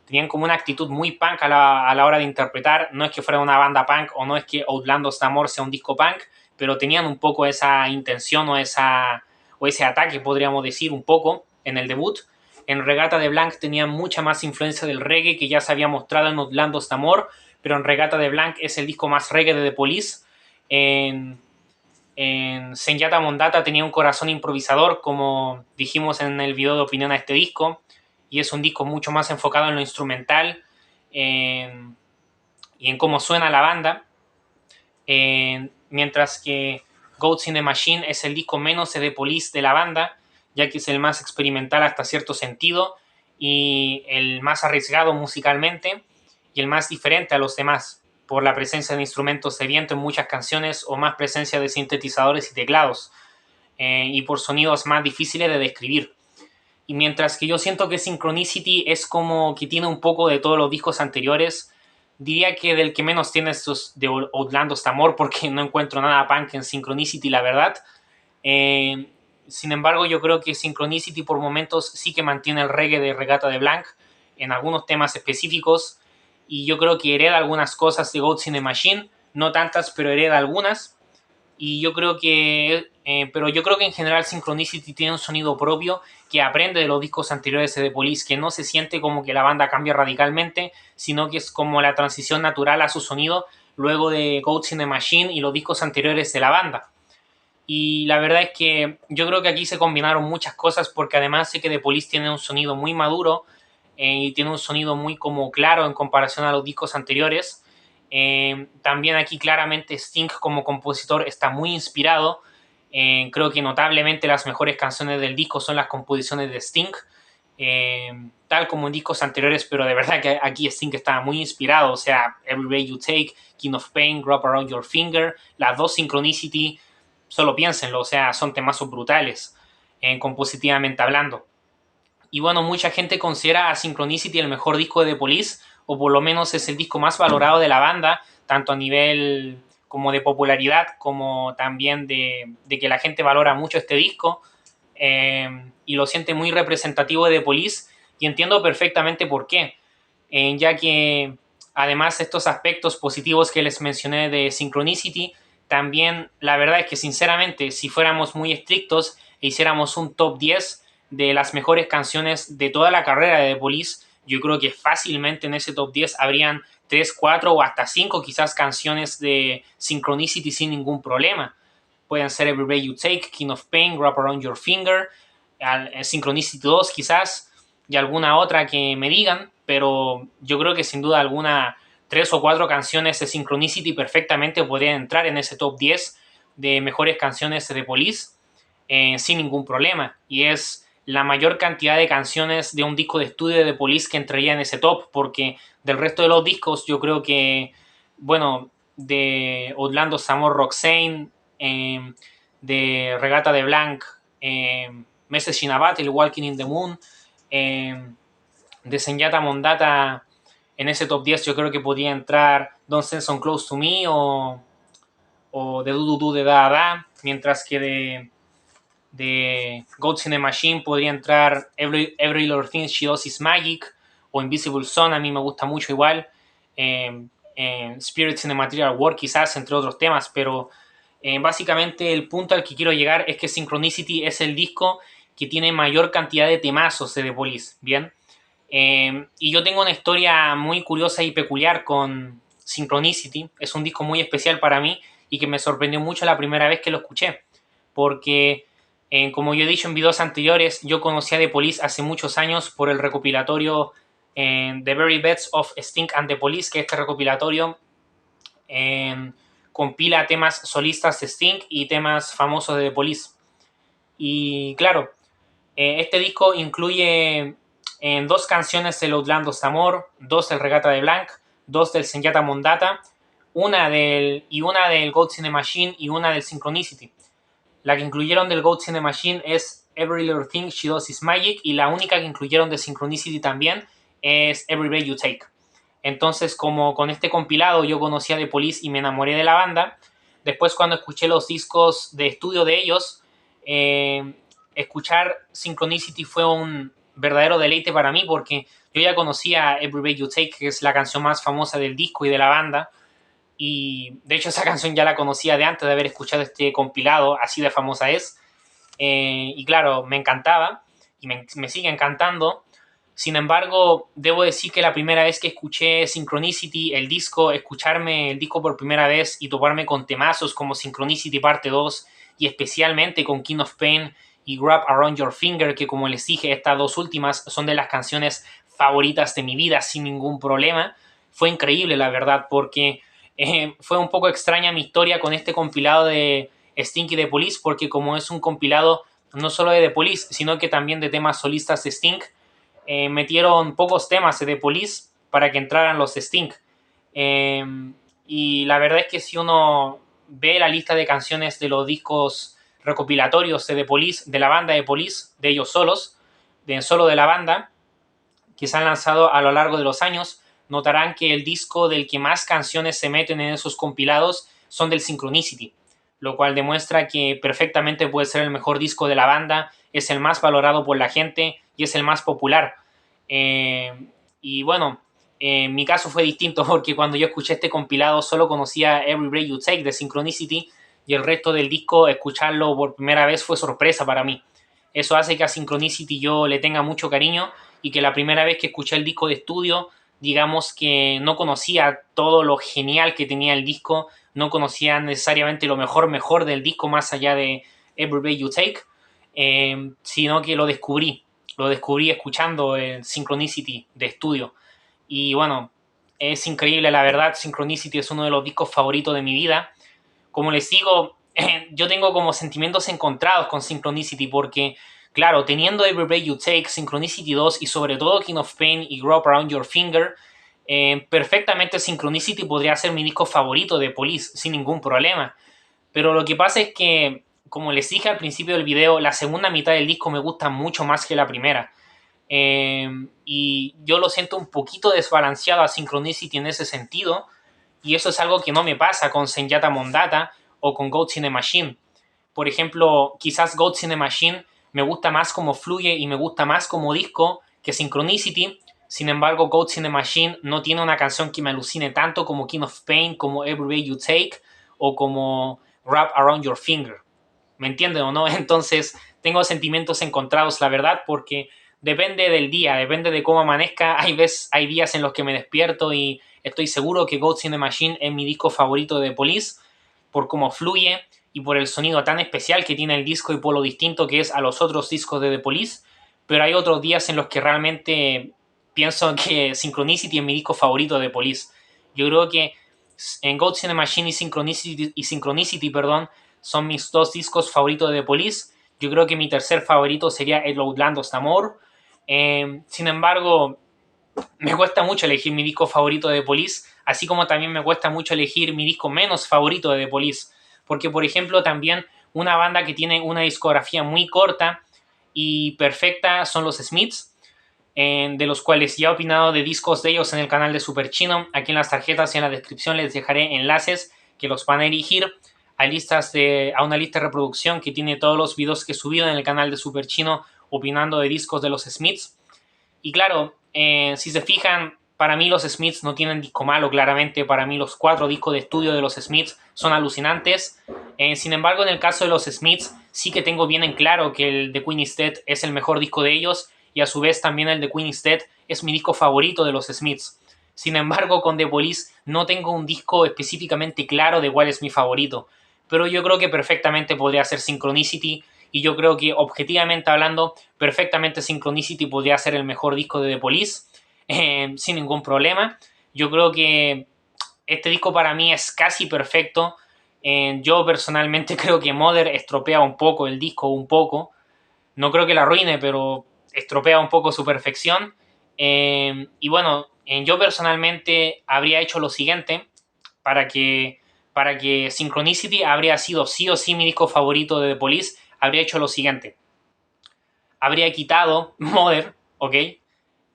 Tenían como una actitud muy punk a la hora de interpretar. No es que fuera una banda punk o no es que Outlandos de Amor sea un disco punk, pero tenían un poco esa intención o ese ataque, podríamos decir, un poco en el debut. En Regata de Blanc tenían mucha más influencia del reggae que ya se había mostrado en Outlandos de Amor, pero en Regata de Blanc es el disco más reggae de The Police. En Senyata Mondata tenía un corazón improvisador, como dijimos en el video de opinión a este disco, y es un disco mucho más enfocado en lo instrumental y en cómo suena la banda, mientras que Goats in the Machine es el disco menos de The Police de la banda, ya que es el más experimental hasta cierto sentido y el más arriesgado musicalmente y el más diferente a los demás, por la presencia de instrumentos de viento en muchas canciones o más presencia de sintetizadores y teclados, y por sonidos más difíciles de describir. Y mientras que yo siento que Synchronicity es como que tiene un poco de todos los discos anteriores, diría que del que menos tiene estos de Outlandos de Amor, porque no encuentro nada punk en Synchronicity, la verdad. Sin embargo, yo creo que Synchronicity por momentos sí que mantiene el reggae de Regata de Blanc en algunos temas específicos, y yo creo que hereda algunas cosas de Goats in the Machine, no tantas, pero hereda algunas. Y yo creo que pero yo creo que en general Synchronicity tiene un sonido propio que aprende de los discos anteriores de The Police, que no se siente como que la banda cambia radicalmente, sino que es como la transición natural a su sonido luego de Goats in the Machine y los discos anteriores de la banda. Y la verdad es que yo creo que aquí se combinaron muchas cosas, porque además sé que The Police tiene un sonido muy maduro y tiene un sonido muy como claro en comparación a los discos anteriores. También aquí claramente Sting como compositor está muy inspirado. Creo que notablemente las mejores canciones del disco son las composiciones de Sting, tal como en discos anteriores, pero de verdad que aquí Sting estaba muy inspirado. O sea, Every Way You Take, King of Pain, Wrap Around Your Finger, las dos Synchronicity solo piénsenlo, o sea, son temazos brutales, compositivamente hablando. Y bueno, mucha gente considera a Synchronicity el mejor disco de The Police, o por lo menos es el disco más valorado de la banda, tanto a nivel como de popularidad, como también de que la gente valora mucho este disco, y lo siente muy representativo de The Police, y entiendo perfectamente por qué, ya que además de estos aspectos positivos que les mencioné de Synchronicity, también la verdad es que sinceramente si fuéramos muy estrictos e hiciéramos un top 10 de las mejores canciones de toda la carrera de The Police, yo creo que fácilmente en ese top 10 habrían 3, 4 o hasta 5 quizás canciones de Synchronicity sin ningún problema. Pueden ser Every Breath You Take, King of Pain, Wrap Around Your Finger, Synchronicity 2 quizás, y alguna otra que me digan, pero yo creo que sin duda alguna 3 o 4 canciones de Synchronicity perfectamente podrían entrar en ese top 10 de mejores canciones de Police, sin ningún problema. Y es la mayor cantidad de canciones de un disco de estudio de The Police que entraría en ese top, porque del resto de los discos yo creo que, bueno, de Outlandos Samor Roxane, de Regata de Blanc, Message in a Battle, Walking in the Moon, de Senyata Mondata, en ese top 10 yo creo que podría entrar Don't Stand So Close to Me o de Do Do Do de Da Da, mientras que de Goats in the Machine podría entrar Every Little Thing She Does Is Magic o Invisible Sun, a mí me gusta mucho igual, Spirits in the Material World quizás, entre otros temas, pero básicamente el punto al que quiero llegar es que Synchronicity es el disco que tiene mayor cantidad de temazos de The Police, ¿bien? Y yo tengo una historia muy curiosa y peculiar con Synchronicity, es un disco muy especial para mí y que me sorprendió mucho la primera vez que lo escuché, porque como yo he dicho en videos anteriores, yo conocí a The Police hace muchos años por el recopilatorio The Very Best of Sting and The Police, que este recopilatorio compila temas solistas de Sting y temas famosos de The Police. Y claro, este disco incluye 2 canciones del Outlandos Amor, 2 del Regata de Blanc, 2 del Senyata Mondata, una del Goats in the Machine y una del Synchronicity. La que incluyeron del Goats in the Machine es Every Little Thing She Does Is Magic, y la única que incluyeron de Synchronicity también es Every Breath You Take. Entonces, como con este compilado yo conocí a The Police y me enamoré de la banda, después cuando escuché los discos de estudio de ellos, escuchar Synchronicity fue un verdadero deleite para mí, porque yo ya conocía Every Breath You Take, que es la canción más famosa del disco y de la banda, y de hecho esa canción ya la conocía de antes de haber escuchado este compilado, así de famosa es, y claro, me encantaba y me sigue encantando. Sin embargo, debo decir que la primera vez que escuché Synchronicity, el disco, escucharme el disco por primera vez y toparme con temazos como Synchronicity Parte 2 y especialmente con King of Pain y Wrap Around Your Finger, que como les dije, estas 2 últimas son de las canciones favoritas de mi vida sin ningún problema, fue increíble la verdad, porque fue un poco extraña mi historia con este compilado de Sting y The Police, porque como es un compilado no solo de The Police, sino que también de temas solistas de Sting, metieron pocos temas de The Police para que entraran los de Sting. Y la verdad es que si uno ve la lista de canciones de los discos recopilatorios de The Police, de la banda de Police, de ellos solos, solo de la banda, que se han lanzado a lo largo de los años, notarán que el disco del que más canciones se meten en esos compilados son del Synchronicity, lo cual demuestra que perfectamente puede ser el mejor disco de la banda, es el más valorado por la gente y es el más popular. Y bueno, mi caso fue distinto, porque cuando yo escuché este compilado solo conocía Every Breath You Take de Synchronicity, y el resto del disco, escucharlo por primera vez fue sorpresa para mí. Eso hace que a Synchronicity yo le tenga mucho cariño, y que la primera vez que escuché el disco de estudio, digamos que no conocía todo lo genial que tenía el disco, no conocía necesariamente lo mejor del disco más allá de Every Breath You Take, sino que lo descubrí escuchando el Synchronicity de estudio. Y bueno, es increíble la verdad, Synchronicity es uno de los discos favoritos de mi vida. Como les digo, yo tengo como sentimientos encontrados con Synchronicity, porque claro, teniendo Every Breath You Take, Synchronicity 2 y sobre todo King of Pain y Grow Up Around Your Finger, perfectamente Synchronicity podría ser mi disco favorito de Police sin ningún problema. Pero lo que pasa es que, como les dije al principio del video, la segunda mitad del disco me gusta mucho más que la primera. Y yo lo siento un poquito desbalanceado a Synchronicity en ese sentido. Y eso es algo que no me pasa con Senjata Mondata o con Goats in the Machine. Por ejemplo, quizás Goats in the Machine me gusta más como fluye y me gusta más como disco que Synchronicity. Sin embargo, Goats in the Machine no tiene una canción que me alucine tanto como King of Pain, como Every Way You Take o como Wrap Around Your Finger. ¿Me entienden o no? Entonces tengo sentimientos encontrados, la verdad, porque depende del día, depende de cómo amanezca. Hay días en los que me despierto y estoy seguro que Goats in the Machine es mi disco favorito de Police por cómo fluye y por el sonido tan especial que tiene el disco y por lo distinto que es a los otros discos de The Police. Pero hay otros días en los que realmente pienso que Synchronicity es mi disco favorito de The Police. Yo creo que en Goats in the Machine y Synchronicity, perdón, son mis dos discos favoritos de The Police. Yo creo que mi tercer favorito sería El Outlandos de Amor. Sin embargo, me cuesta mucho elegir mi disco favorito de The Police, así como también me cuesta mucho elegir mi disco menos favorito de The Police. Porque, por ejemplo, también una banda que tiene una discografía muy corta y perfecta son los Smiths, de los cuales ya he opinado de discos de ellos en el canal de Super Chino. Aquí en las tarjetas y en la descripción les dejaré enlaces que los van a dirigir a una lista de reproducción que tiene todos los videos que he subido en el canal de Super Chino opinando de discos de los Smiths. Y claro, si se fijan, para mí los Smiths no tienen disco malo, claramente. Para mí los 4 discos de estudio de los Smiths son alucinantes. Sin embargo, en el caso de los Smiths, sí que tengo bien en claro que el de Queen is Dead es el mejor disco de ellos y a su vez también el de Queen is Dead es mi disco favorito de los Smiths. Sin embargo, con The Police no tengo un disco específicamente claro de cuál es mi favorito. Pero yo creo que perfectamente podría ser Synchronicity y yo creo que objetivamente hablando, perfectamente Synchronicity podría ser el mejor disco de The Police, sin ningún problema. Yo creo que este disco para mí es casi perfecto. Yo personalmente creo que Mother estropea un poco el disco, un poco. No creo que la arruine, pero estropea un poco su perfección. Y bueno, yo personalmente habría hecho lo siguiente para que Synchronicity habría sido sí o sí mi disco favorito de The Police. Habría hecho lo siguiente. Habría quitado Mother, ¿ok?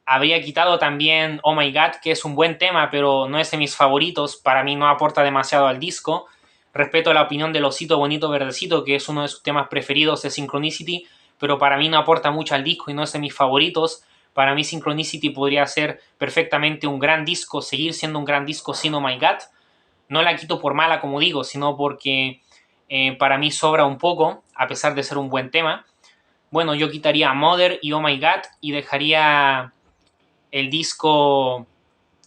Habría quitado también Oh My God, que es un buen tema, pero no es de mis favoritos. Para mí no aporta demasiado al disco. Respeto la opinión de Osito Bonito Verdecito, que es uno de sus temas preferidos de Synchronicity, pero para mí no aporta mucho al disco y no es de mis favoritos. Para mí Synchronicity podría ser perfectamente un gran disco, seguir siendo un gran disco sin Oh My God. No la quito por mala, como digo, sino porque para mí sobra un poco, a pesar de ser un buen tema. Bueno, yo quitaría Mother y Oh My God y dejaría el disco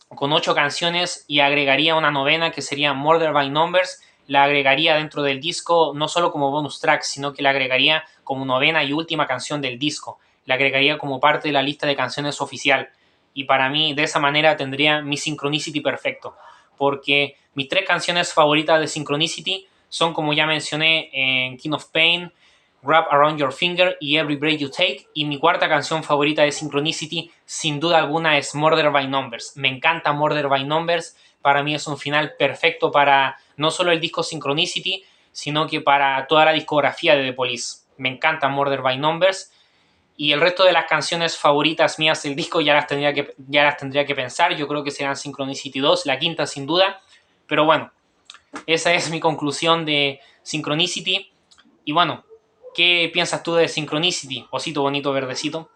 con 8 canciones y agregaría una novena que sería Murder by Numbers. La agregaría dentro del disco no solo como bonus track, sino que la agregaría como novena y última canción del disco. La agregaría como parte de la lista de canciones oficial. Y para mí, de esa manera, tendría mi Synchronicity perfecto. Porque mis 3 canciones favoritas de Synchronicity son, como ya mencioné, en King of Pain, Wrap Around Your Finger y Every Breath You Take. Y mi cuarta canción favorita de Synchronicity, sin duda alguna, es Murder by Numbers. Me encanta Murder by Numbers. Para mí es un final perfecto para no solo el disco Synchronicity, sino que para toda la discografía de The Police. Me encanta Murder by Numbers. Y el resto de las canciones favoritas mías del disco ya las tendría que pensar. Yo creo que serán Synchronicity 2, la quinta sin duda. Pero bueno, esa es mi conclusión de Synchronicity. Y bueno, ¿qué piensas tú de Synchronicity, Osito Bonito Verdecito?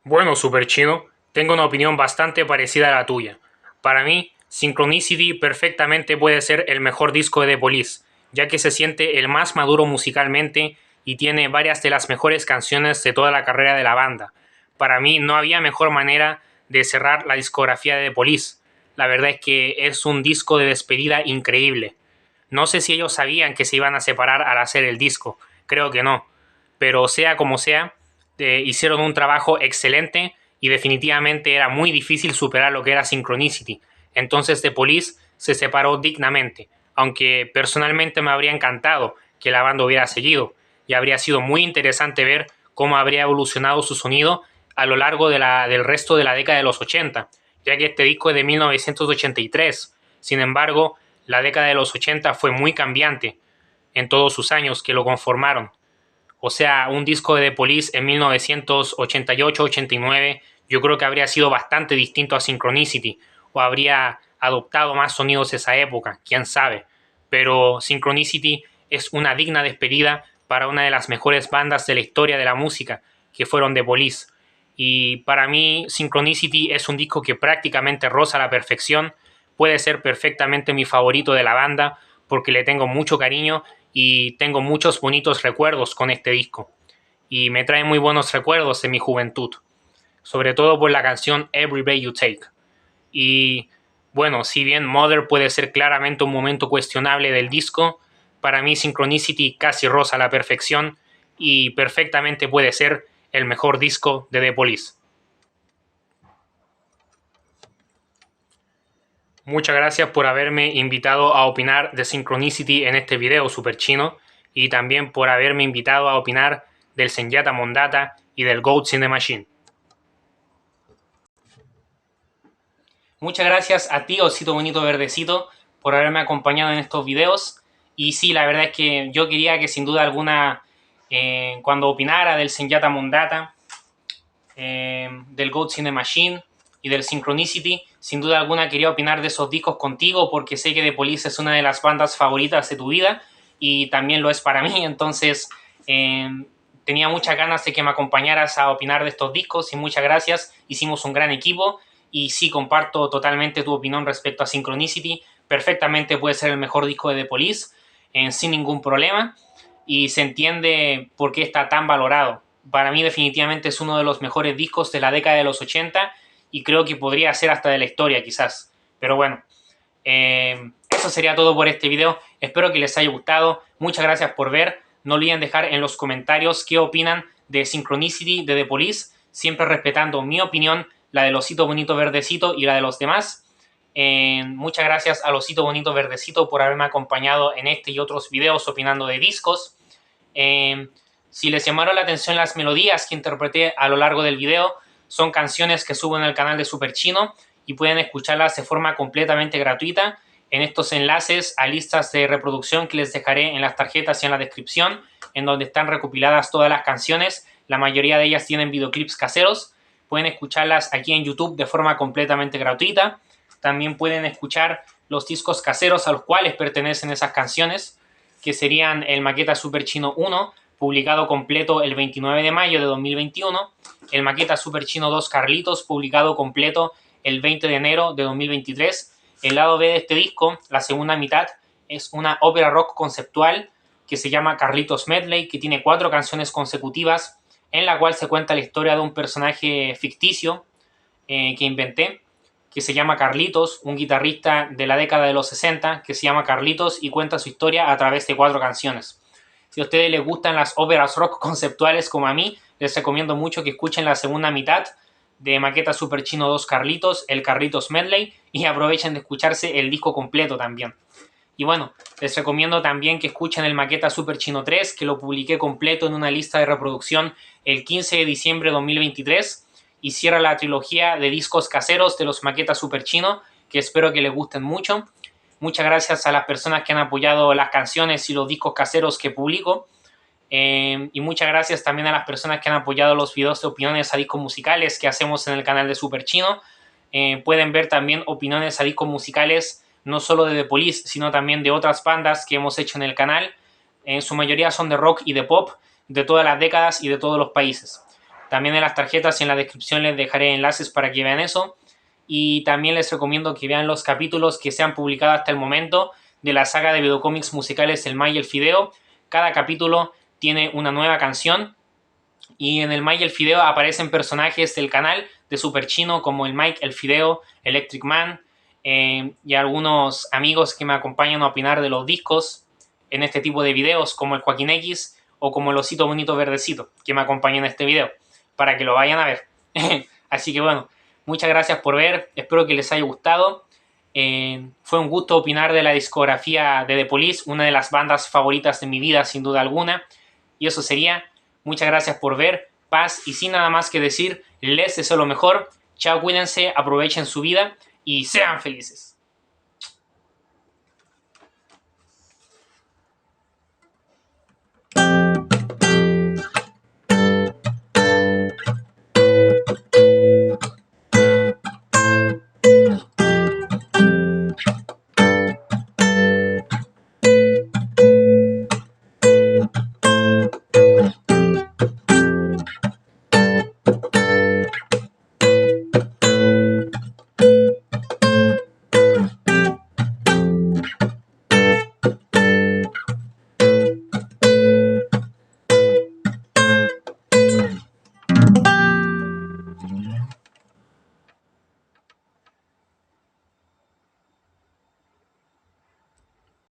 Bueno, Super Chino, tengo una opinión bastante parecida a la tuya. Para mí, Synchronicity perfectamente puede ser el mejor disco de The Police, ya que se siente el más maduro musicalmente y tiene varias de las mejores canciones de toda la carrera de la banda. Para mí no había mejor manera de cerrar la discografía de The Police. La verdad es que es un disco de despedida increíble. No sé si ellos sabían que se iban a separar al hacer el disco, creo que no. Pero sea como sea, hicieron un trabajo excelente y definitivamente era muy difícil superar lo que era Synchronicity. Entonces The Police se separó dignamente, aunque personalmente me habría encantado que la banda hubiera seguido y habría sido muy interesante ver cómo habría evolucionado su sonido a lo largo del resto de la década de los 80, ya que este disco es de 1983. Sin embargo, la década de los 80 fue muy cambiante en todos sus años que lo conformaron. O sea, un disco de The Police en 1988-89 yo creo que habría sido bastante distinto a Synchronicity, o habría adoptado más sonidos esa época, quién sabe. Pero Synchronicity es una digna despedida para una de las mejores bandas de la historia de la música, que fueron The Police. Y para mí Synchronicity es un disco que prácticamente roza la perfección, puede ser perfectamente mi favorito de la banda, porque le tengo mucho cariño y tengo muchos bonitos recuerdos con este disco. Y me trae muy buenos recuerdos de mi juventud, sobre todo por la canción Every Breath You Take. Y bueno, si bien Mother puede ser claramente un momento cuestionable del disco, para mí Synchronicity casi roza la perfección y perfectamente puede ser el mejor disco de The Police. Muchas gracias por haberme invitado a opinar de Synchronicity en este video super chino, y también por haberme invitado a opinar del Zenyatta Mondatta y del Goats in the Machine. Muchas gracias a ti, Osito Bonito Verdecito, por haberme acompañado en estos videos. Y sí, la verdad es que yo quería que sin duda alguna, cuando opinara del Zenyatta Mondatta, del Goats in the Machine y del Synchronicity, sin duda alguna quería opinar de esos discos contigo, porque sé que The Police es una de las bandas favoritas de tu vida y también lo es para mí. Entonces tenía muchas ganas de que me acompañaras a opinar de estos discos y muchas gracias, hicimos un gran equipo. Y sí, comparto totalmente tu opinión respecto a Synchronicity. Perfectamente puede ser el mejor disco de The Police, sin ningún problema. Y se entiende por qué está tan valorado. Para mí definitivamente es uno de los mejores discos de la década de los 80 y creo que podría ser hasta de la historia quizás. Pero bueno, eso sería todo por este video. Espero que les haya gustado. Muchas gracias por ver. No olviden dejar en los comentarios qué opinan de Synchronicity de The Police, siempre respetando mi opinión, la del Osito Bonito Verdecito y la de los demás. Muchas gracias al Osito Bonito Verdecito por haberme acompañado en este y otros videos opinando de discos. Si les llamaron la atención las melodías que interpreté a lo largo del video, son canciones que subo en el canal de Super Chino y pueden escucharlas de forma completamente gratuita en estos enlaces a listas de reproducción que les dejaré en las tarjetas y en la descripción, en donde están recopiladas todas las canciones. La mayoría de ellas tienen videoclips caseros. Pueden escucharlas aquí en YouTube de forma completamente gratuita. También pueden escuchar los discos caseros a los cuales pertenecen esas canciones, que serían el Maqueta Super Chino 1, publicado completo el 29 de mayo de 2021, el Maqueta Super Chino 2 Carlitos, publicado completo el 20 de enero de 2023. El lado B de este disco, la segunda mitad, es una ópera rock conceptual que se llama Carlitos Medley, que tiene 4 canciones consecutivas, en la cual se cuenta la historia de un personaje ficticio que inventé, que se llama Carlitos, un guitarrista de la década de los 60, que se llama Carlitos y cuenta su historia a través de 4 canciones. Si a ustedes les gustan las óperas rock conceptuales como a mí, les recomiendo mucho que escuchen la segunda mitad de Maqueta Super Chino 2 Carlitos, el Carlitos Medley, y aprovechen de escucharse el disco completo también. Y bueno, les recomiendo también que escuchen el Maqueta Super Chino 3, que lo publiqué completo en una lista de reproducción el 15 de diciembre de 2023, y cierra la trilogía de discos caseros de los Maqueta Super Chino, que espero que les gusten mucho. Muchas gracias a las personas que han apoyado las canciones y los discos caseros que publico. Y muchas gracias también a las personas que han apoyado los videos de opiniones a discos musicales que hacemos en el canal de Super Chino. Pueden ver también opiniones a discos musicales no solo de The Police, sino también de otras bandas que hemos hecho en el canal. En su mayoría son de rock y de pop, de todas las décadas y de todos los países. También en las tarjetas y en la descripción les dejaré enlaces para que vean eso. Y también les recomiendo que vean los capítulos que se han publicado hasta el momento de la saga de videocómics musicales El May y el Fideo. Cada capítulo tiene una nueva canción y en El May y el Fideo aparecen personajes del canal de Super Chino como el Mike, el Fideo, Electric Man, y algunos amigos que me acompañan a opinar de los discos en este tipo de videos, como el Joaquín X o como el Osito Bonito Verdecito, que me acompañan en este video, para que lo vayan a ver. Así que bueno, muchas gracias por ver, espero que les haya gustado. Fue un gusto opinar de la discografía de The Police, una de las bandas favoritas de mi vida sin duda alguna. Y eso sería. Muchas gracias por ver, paz, y sin nada más que decir, les deseo lo mejor. Chao, cuídense, aprovechen su vida y sean felices.